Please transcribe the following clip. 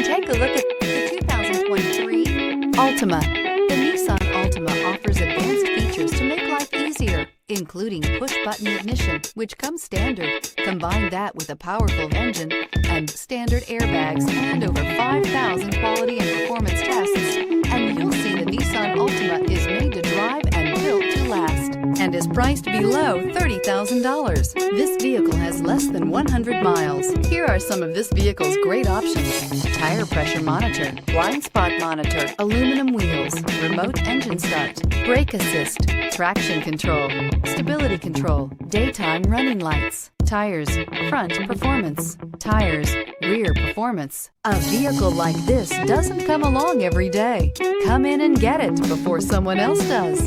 Take a look at the 2023 Altima. The Nissan Altima offers advanced features to make life easier, including push-button ignition, which comes standard. Combine that with a powerful engine and standard airbags and over 5,000 quality and performance tests, and you'll see the Nissan Altima is made to drive and built to last, and is priced below $30,000. This vehicle has less than 100 miles. Here are some of this vehicle's great options: tire pressure monitor, blind spot monitor, aluminum wheels, remote engine start, brake assist, traction control, stability control, daytime running lights, tires, front performance, tires, rear performance. A vehicle like this doesn't come along every day. Come in and get it before someone else does.